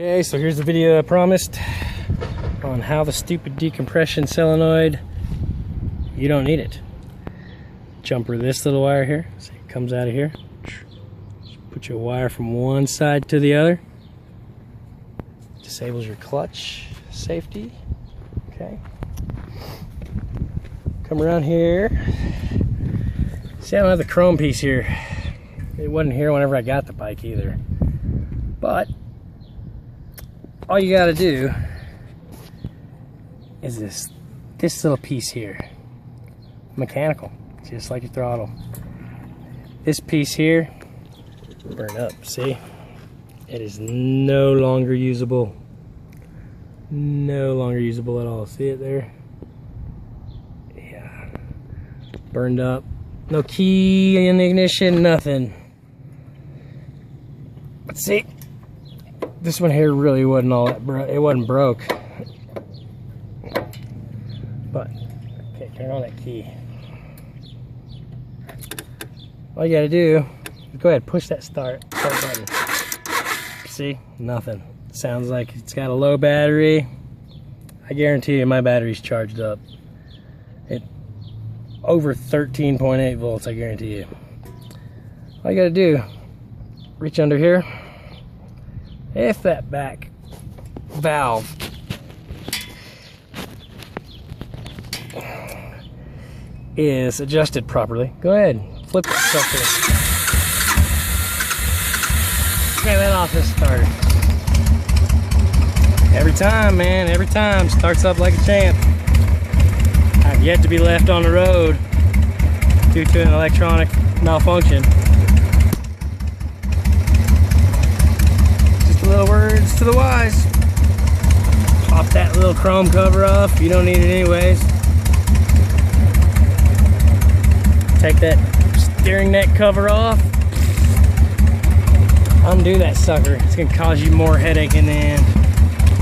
Okay, so here's the video I promised on how the stupid decompression solenoid, you don't need it. Jumper this little wire here, see it comes out of here. Just put your wire from one side to the other. Disables your clutch safety. Okay. Come around here. See, I don't have the chrome piece here. It wasn't here whenever I got the bike either. But all you gotta do is this little piece here. Mechanical, just like your throttle. This piece here, burn up, see? It is no longer usable. No longer usable at all. See it there? Yeah. Burned up. No key in the ignition, nothing. But see, this one here really wasn't all that it wasn't broke. But, okay, turn on that key. All you gotta do is go ahead and push that start button. See, nothing. Sounds like it's got a low battery. I guarantee you my battery's charged up. It over 13.8 volts, I guarantee you. All you gotta do, reach under here. If that back valve is adjusted properly, go ahead, flip that sucker. Okay, that off this starter. Every time, man, every time, starts up like a champ. I've yet to be left on the road due to an electronic malfunction. Little words to the wise. Pop that little chrome cover off. You don't need it anyways. Take that steering neck cover off. Undo that sucker. It's gonna cause you more headache in the end.